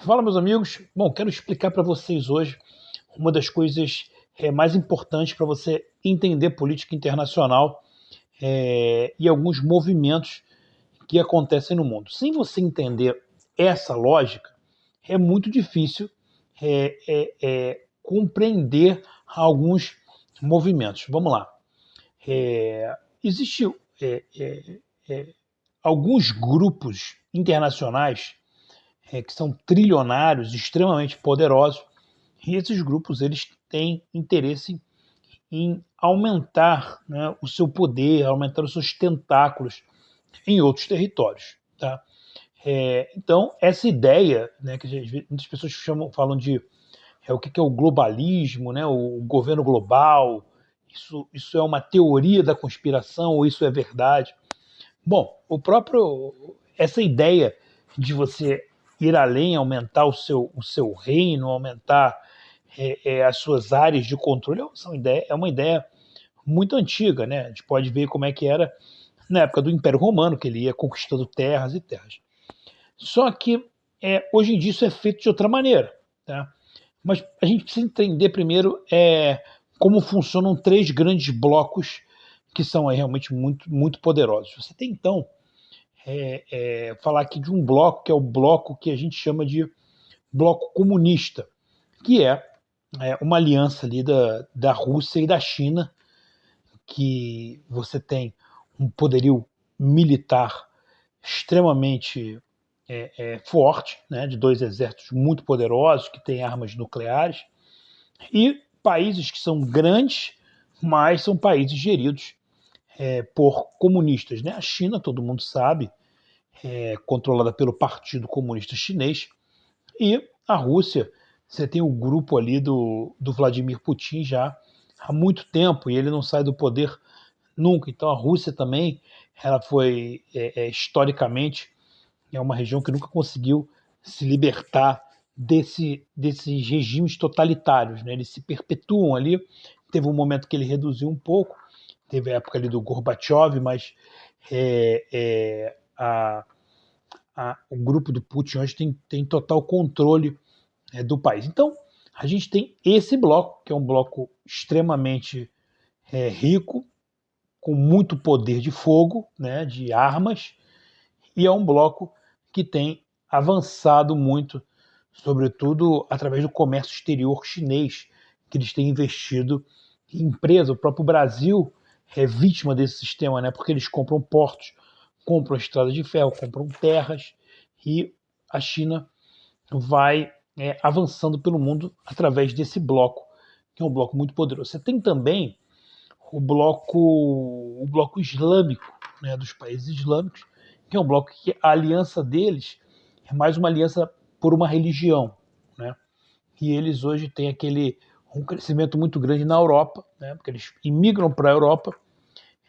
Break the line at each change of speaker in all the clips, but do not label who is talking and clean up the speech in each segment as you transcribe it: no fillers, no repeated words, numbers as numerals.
Fala, meus amigos. Bom, quero explicar para vocês hoje uma das coisas mais importantes para você entender política internacional e alguns movimentos que acontecem no mundo. Sem você entender essa lógica, é muito difícil compreender alguns movimentos. Vamos lá. Existem alguns grupos internacionais que são trilionários, extremamente poderosos, e esses grupos eles têm interesse em aumentar, né, o seu poder, aumentar os seus tentáculos em outros territórios. Tá? Então, essa ideia, né, que muitas pessoas falam de o que é o globalismo, né, o governo global, isso é uma teoria da conspiração ou isso é verdade? Bom, essa ideia de você ir além, aumentar o seu reino, aumentar as suas áreas de controle, é uma ideia muito antiga, né? A gente pode ver como é que era na época do Império Romano, que ele ia conquistando terras e terras. Só que hoje em dia isso é feito de outra maneira, tá? Mas a gente precisa entender primeiro como funcionam três grandes blocos que são realmente muito, muito poderosos. Você tem, então, falar aqui de um bloco, que é o bloco que a gente chama de bloco comunista, que é uma aliança ali da Rússia e da China, que você tem um poderio militar extremamente forte, né, de dois exércitos muito poderosos, que têm armas nucleares, e países que são grandes, mas são países geridos por comunistas. Né? A China, todo mundo sabe, controlada pelo Partido Comunista Chinês, e a Rússia, você tem o grupo ali do Vladimir Putin já há muito tempo, e ele não sai do poder nunca. Então a Rússia também, ela foi historicamente uma região que nunca conseguiu se libertar desses regimes totalitários, né? Eles se perpetuam ali. Teve um momento que ele reduziu um pouco, teve a época ali do Gorbachev, mas o grupo do Putin hoje tem total controle do país. Então, a gente tem esse bloco, que é um bloco extremamente rico, com muito poder de fogo, né, de armas, e é um bloco que tem avançado muito, sobretudo através do comércio exterior chinês, que eles têm investido em empresas. O próprio Brasil é vítima desse sistema, né, porque eles compram portos, compram estradas de ferro, compram terras, e a China vai avançando pelo mundo através desse bloco, que é um bloco muito poderoso. Você tem também o bloco islâmico, né, dos países islâmicos, que é um bloco que a aliança deles é mais uma aliança por uma religião, né? E eles hoje têm um crescimento muito grande na Europa, né, porque eles imigram para a Europa,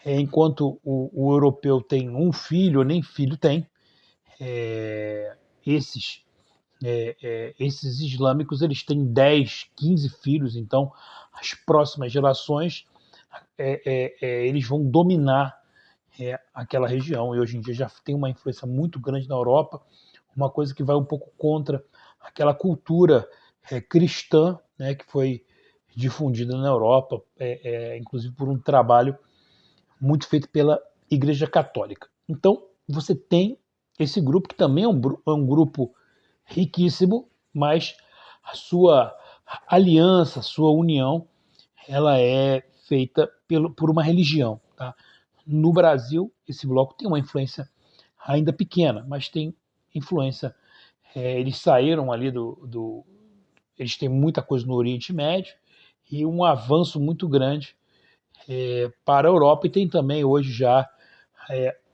enquanto o europeu tem um filho, ou nem filho tem, esses esses islâmicos eles têm 10, 15 filhos, então as próximas gerações eles vão dominar aquela região, e hoje em dia já tem uma influência muito grande na Europa, uma coisa que vai um pouco contra aquela cultura cristã, né, que foi difundida na Europa, inclusive por um trabalho muito feito pela Igreja Católica. Então, você tem esse grupo, que também é um grupo riquíssimo, mas a sua aliança, a sua união, ela é feita por uma religião. Tá? No Brasil, esse bloco tem uma influência ainda pequena, mas tem influência. Eles saíram ali eles têm muita coisa no Oriente Médio e um avanço muito grande para a Europa, e tem também hoje já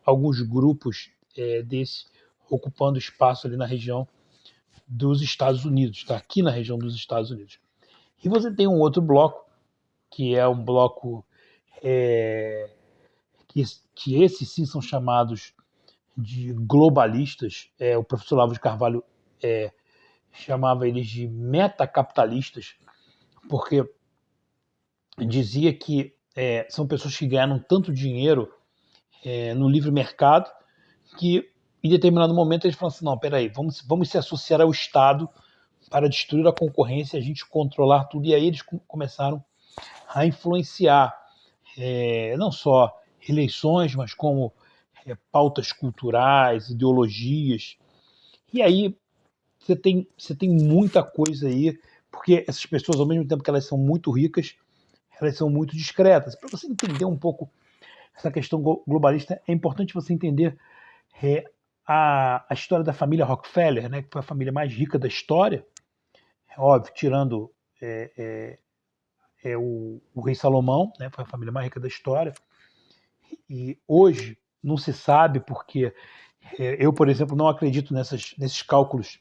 alguns grupos desse ocupando espaço ali na região dos Estados Unidos, está aqui na região dos Estados Unidos. E você tem um outro bloco, que é um bloco que esses sim são chamados de globalistas. O professor Olavo de Carvalho chamava eles de metacapitalistas, porque dizia que são pessoas que ganharam tanto dinheiro no livre mercado que em determinado momento eles falam assim, não, peraí, vamos se associar ao Estado para destruir a concorrência, a gente controlar tudo, e aí eles começaram a influenciar não só eleições, mas como pautas culturais, ideologias. E aí você tem muita coisa aí, porque essas pessoas, ao mesmo tempo que elas são muito ricas, elas são muito discretas. Para você entender um pouco essa questão globalista, é importante você entender a história da família Rockefeller, né, que foi a família mais rica da história, é óbvio, tirando o rei Salomão, né, foi a família mais rica da história, e hoje não se sabe porque eu, por exemplo, não acredito nesses cálculos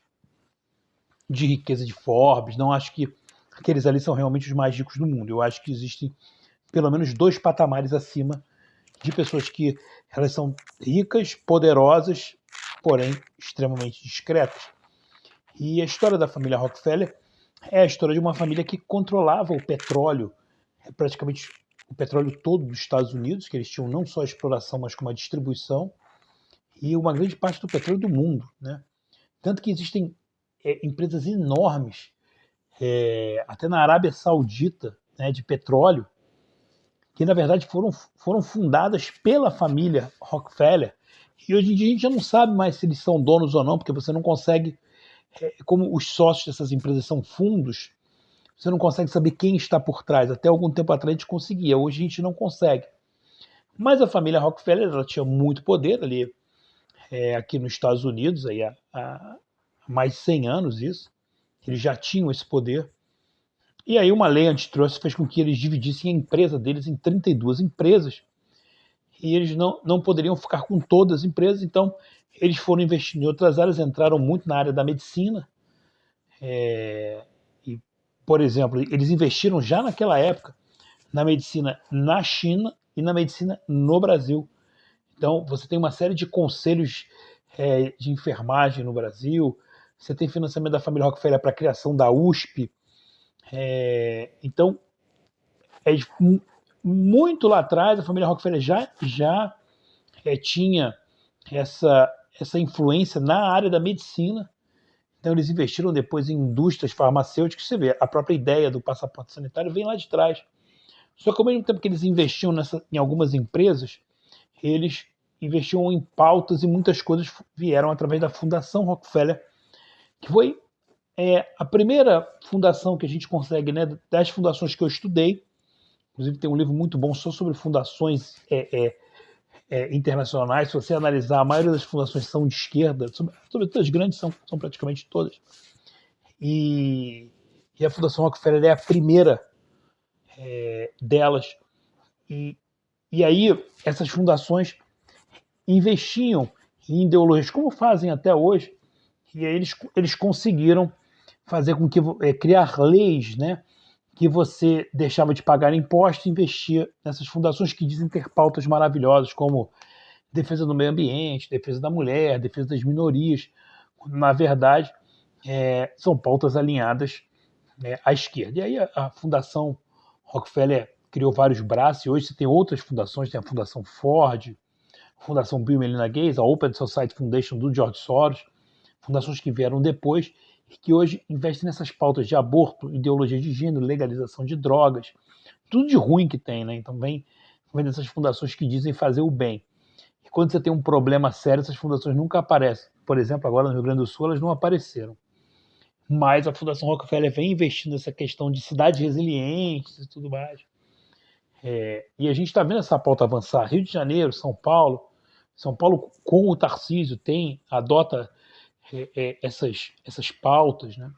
de riqueza de Forbes, não acho que aqueles ali são realmente os mais ricos do mundo. Eu acho que existem pelo menos 2 patamares acima de pessoas que elas são ricas, poderosas, porém extremamente discretas. E a história da família Rockefeller é a história de uma família que controlava o petróleo, praticamente o petróleo todo dos Estados Unidos, que eles tinham não só a exploração, mas como a distribuição, e uma grande parte do petróleo do mundo, né? Tanto que existem empresas enormes, até na Arábia Saudita, né, de petróleo, que na verdade foram fundadas pela família Rockefeller. E hoje em dia a gente já não sabe mais se eles são donos ou não, porque você não consegue, como os sócios dessas empresas são fundos, você não consegue saber quem está por trás. Até algum tempo atrás a gente conseguia, hoje a gente não consegue. Mas a família Rockefeller ela tinha muito poder ali, aqui nos Estados Unidos, aí há mais de 100 anos isso. Eles já tinham esse poder. E aí uma lei antitrust fez com que eles dividissem a empresa deles em 32 empresas. E eles não poderiam ficar com todas as empresas, então eles foram investindo em outras áreas, entraram muito na área da medicina. E, por exemplo, eles investiram já naquela época na medicina na China e na medicina no Brasil. Então, você tem uma série de conselhos de enfermagem no Brasil, você tem financiamento da família Rockefeller para a criação da USP. Então, muito lá atrás, a família Rockefeller já tinha essa influência na área da medicina. Então, eles investiram depois em indústrias farmacêuticas. Você vê, a própria ideia do passaporte sanitário vem lá de trás. Só que, ao mesmo tempo que eles investiam em algumas empresas, eles investiam em pautas e muitas coisas vieram através da Fundação Rockefeller, que foi a primeira fundação que a gente consegue, né, das fundações que eu estudei. Inclusive tem um livro muito bom só sobre fundações internacionais. Se você analisar, a maioria das fundações são de esquerda, sobretudo as grandes são praticamente todas. E a Fundação Rockefeller é a primeira delas. E aí essas fundações investiam em ideologias, como fazem até hoje, e aí eles conseguiram fazer com que criar leis, né, que você deixava de pagar imposto e investia nessas fundações que dizem ter pautas maravilhosas, como defesa do meio ambiente, defesa da mulher, defesa das minorias. Na verdade, são pautas alinhadas, né, à esquerda. E aí a Fundação Rockefeller criou vários braços, e hoje você tem outras fundações, tem a Fundação Ford, a Fundação Bill e Melinda Gates, a Open Society Foundation do George Soros, fundações que vieram depois e que hoje investem nessas pautas de aborto, ideologia de gênero, legalização de drogas, tudo de ruim que tem, né? Então vem dessas fundações que dizem fazer o bem. E quando você tem um problema sério, essas fundações nunca aparecem. Por exemplo, agora no Rio Grande do Sul, elas não apareceram. Mas a Fundação Rockefeller vem investindo nessa questão de cidades resilientes e tudo mais. E a gente está vendo essa pauta avançar. Rio de Janeiro, São Paulo com o Tarcísio adota essas pautas, né?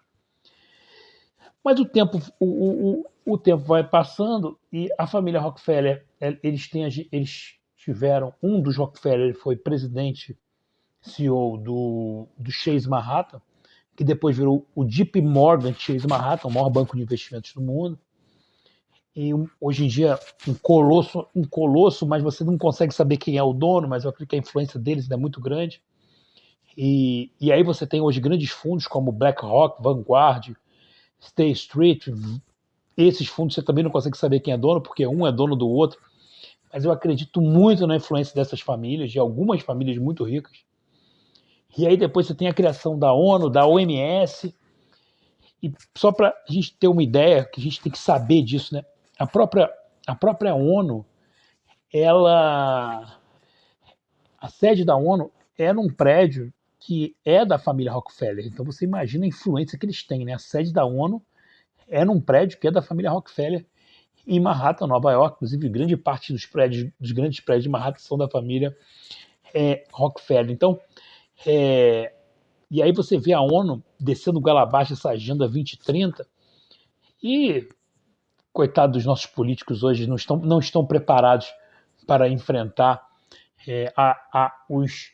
Mas o tempo vai passando e a família Rockefeller, eles tiveram, um dos Rockefeller foi presidente, CEO do Chase Manhattan, que depois virou o JP Morgan Chase Manhattan, o maior banco de investimentos do mundo. E hoje em dia um colosso, mas você não consegue saber quem é o dono, mas eu acredito que a influência deles é muito grande. E aí você tem hoje grandes fundos como BlackRock, Vanguard, State Street. Esses fundos você também não consegue saber quem é dono, porque um é dono do outro. Mas eu acredito muito na influência dessas famílias, de algumas famílias muito ricas, E aí depois você tem a criação da ONU, da OMS, e só para a gente ter uma ideia, que a gente tem que saber disso, né? A própria, a própria ONU, ela, a sede da ONU é num prédio que é da família Rockefeller. Então você imagina a influência que eles têm, né? A sede da ONU é num prédio que é da família Rockefeller em Manhattan, Nova York. Inclusive, grande parte dos grandes prédios de Manhattan são da família Rockefeller. Então, e aí você vê a ONU descendo goela abaixo essa Agenda 2030 e, coitado dos nossos políticos hoje, não estão preparados para enfrentar os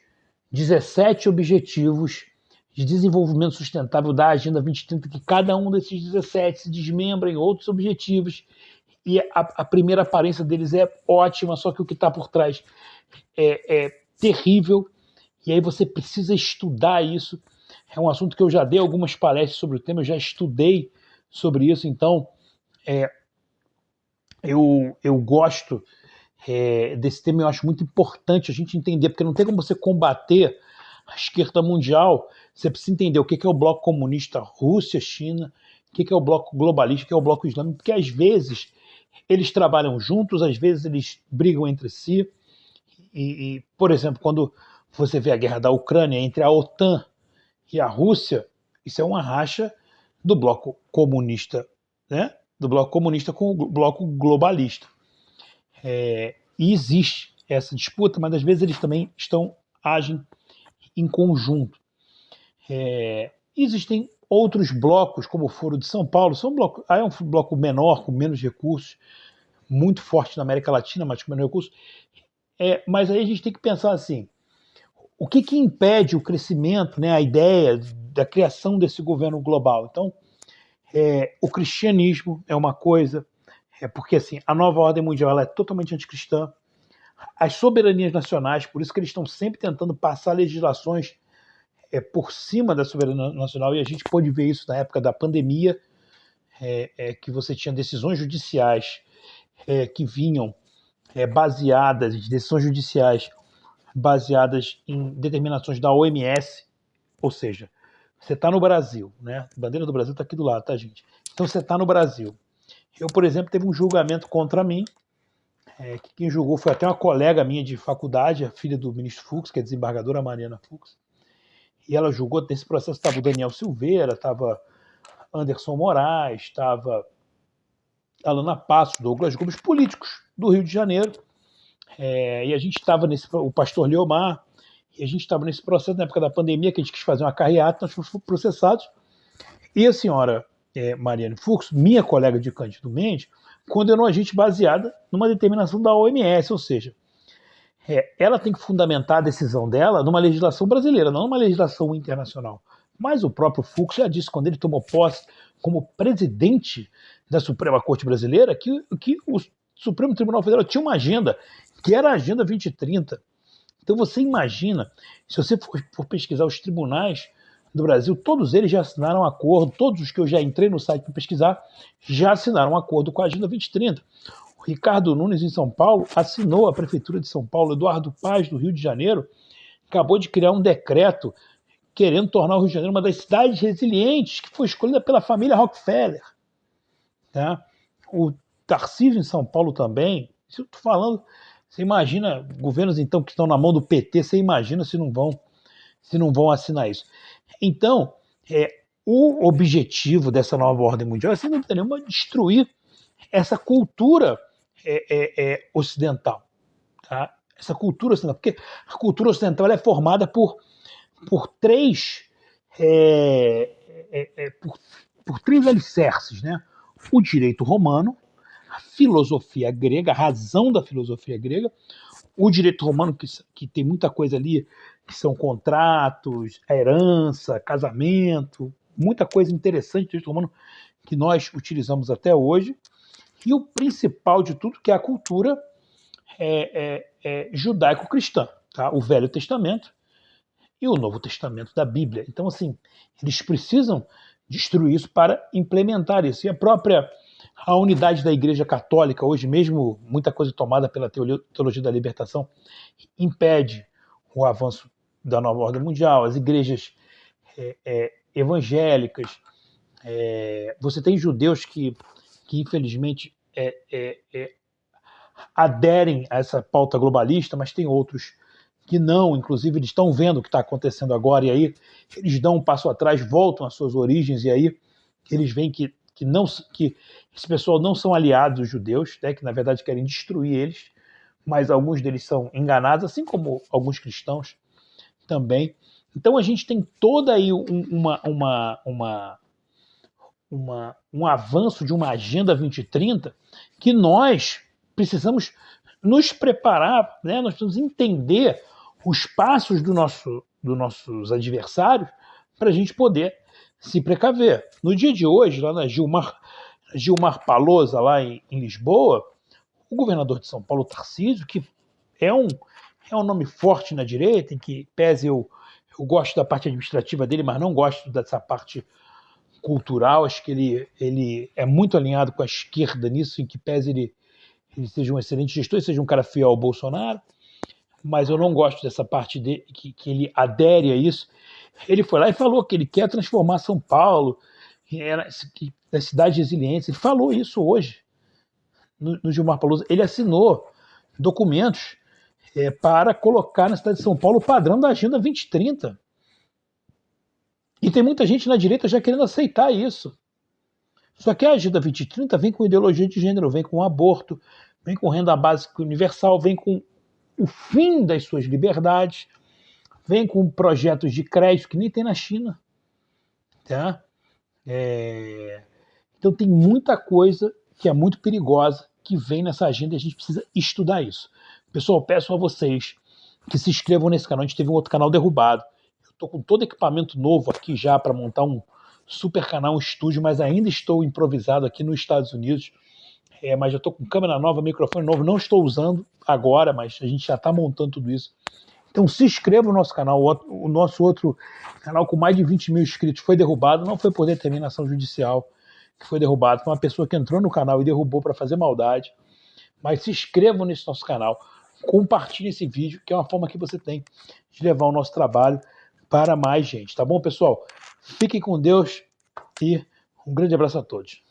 17 objetivos de desenvolvimento sustentável da Agenda 2030, que cada um desses 17 se desmembra em outros objetivos, e a primeira aparência deles é ótima, só que o que está por trás é terrível, e aí você precisa estudar isso. É um assunto que eu já dei algumas palestras sobre o tema, eu já estudei sobre isso, então eu gosto desse tema, eu acho muito importante a gente entender, porque não tem como você combater a esquerda mundial, você precisa entender o que é o bloco comunista Rússia, China, o que é o bloco globalista, o que é o bloco islâmico, porque às vezes eles trabalham juntos, às vezes eles brigam entre si, por exemplo, quando você vê a guerra da Ucrânia entre a OTAN e a Rússia, isso é uma racha do bloco comunista, né? Do bloco comunista com o bloco globalista. E existe essa disputa, mas às vezes eles também agem em conjunto. Existem outros blocos, como o Foro de São Paulo, é um bloco menor, com menos recursos, muito forte na América Latina, mas com menos recursos. Mas aí a gente tem que pensar assim, o que impede o crescimento, né, a ideia da criação desse governo global? Então, o cristianismo é uma coisa, porque assim, a nova ordem mundial ela é totalmente anticristã, as soberanias nacionais, por isso que eles estão sempre tentando passar legislações por cima da soberania nacional, e a gente pôde ver isso na época da pandemia, que você tinha decisões judiciais que vinham decisões judiciais baseadas em determinações da OMS, ou seja, você está no Brasil, né? A bandeira do Brasil está aqui do lado, tá, gente? Então você está no Brasil. Eu, por exemplo, teve um julgamento contra mim, que quem julgou foi até uma colega minha de faculdade, a filha do ministro Fux, que é a desembargadora Mariana Fux, e ela julgou, nesse processo estava o Daniel Silveira, estava Anderson Moraes, estava Alana Passos, Douglas Gomes, políticos do Rio de Janeiro, e a gente estava o pastor Leomar, e a gente estava nesse processo na época da pandemia, que a gente quis fazer uma carreata, nós fomos processados, e a senhora Mariana Fux, minha colega de Cândido Mendes, condenou a gente baseada numa determinação da OMS, ou seja, ela tem que fundamentar a decisão dela numa legislação brasileira, não numa legislação internacional. Mas o próprio Fux já disse, quando ele tomou posse como presidente da Suprema Corte Brasileira, que o Supremo Tribunal Federal tinha uma agenda, que era a Agenda 2030. Então você imagina, se você for pesquisar os tribunais do Brasil, todos eles já assinaram um acordo, todos os que eu já entrei no site para pesquisar, já assinaram um acordo com a Agenda 2030. O Ricardo Nunes, em São Paulo, assinou, a Prefeitura de São Paulo, Eduardo Paz, do Rio de Janeiro, acabou de criar um decreto querendo tornar o Rio de Janeiro uma das cidades resilientes, que foi escolhida pela família Rockefeller. Tá? O Tarcísio, em São Paulo, também. Isso eu estou falando, você imagina, governos então que estão na mão do PT, você imagina se não vão assinar isso. Então, o objetivo dessa nova ordem mundial é, sem dúvida nenhuma, destruir essa cultura ocidental. Tá? Essa cultura ocidental, porque a cultura ocidental ela é formada por três por três alicerces, né? O direito romano, a filosofia grega, a razão da filosofia grega, o direito romano, que tem muita coisa ali, que são contratos, a herança, casamento, muita coisa interessante do direito romano que nós utilizamos até hoje, e o principal de tudo, que é a cultura judaico-cristã, tá? O Velho Testamento e o Novo Testamento da Bíblia. Então, assim, eles precisam destruir isso para implementar isso. E a unidade da Igreja Católica, hoje mesmo, muita coisa tomada pela teologia da libertação, impede o avanço da Nova Ordem Mundial, as igrejas evangélicas. Você tem judeus que infelizmente, aderem a essa pauta globalista, mas tem outros que não, inclusive eles estão vendo o que está acontecendo agora, e aí eles dão um passo atrás, voltam às suas origens, e aí eles veem que esse pessoal não são aliados dos judeus, né, que na verdade querem destruir eles, mas alguns deles são enganados, assim como alguns cristãos também. Então a gente tem toda aí um avanço de uma Agenda 2030 que nós precisamos nos preparar, né? Nós precisamos entender os passos dos nossos adversários para a gente poder se precaver. No dia de hoje, lá na Gilmar Palosa, lá em Lisboa, o governador de São Paulo, Tarcísio, que é um nome forte na direita, em que pese eu gosto da parte administrativa dele, mas não gosto dessa parte cultural, acho que ele é muito alinhado com a esquerda nisso, em que pese ele seja um excelente gestor, seja um cara fiel ao Bolsonaro, mas eu não gosto dessa parte dele, que ele adere a isso. Ele foi lá e falou que ele quer transformar São Paulo na cidade resiliente. Ele falou isso hoje no Gilmar Palosa. Ele assinou documentos para colocar na cidade de São Paulo o padrão da Agenda 2030. E tem muita gente na direita já querendo aceitar isso. Só que a Agenda 2030 vem com ideologia de gênero, vem com aborto, vem com renda básica universal, vem com o fim das suas liberdades, vem com projetos de crédito que nem tem na China. Tá? Então tem muita coisa que é muito perigosa que vem nessa agenda e a gente precisa estudar isso. Pessoal, peço a vocês que se inscrevam nesse canal. A gente teve um outro canal derrubado. Eu estou com todo equipamento novo aqui já para montar um super canal, um estúdio, mas ainda estou improvisado aqui nos Estados Unidos. Mas já estou com câmera nova, microfone novo, não estou usando agora, mas a gente já está montando tudo isso. Então se inscreva no nosso canal. O nosso outro canal com mais de 20 mil inscritos foi derrubado, não foi por determinação judicial que foi derrubado, foi uma pessoa que entrou no canal e derrubou para fazer maldade. Mas se inscrevam nesse nosso canal, compartilhe esse vídeo, que é uma forma que você tem de levar o nosso trabalho para mais gente, tá bom, pessoal? Fiquem com Deus e um grande abraço a todos.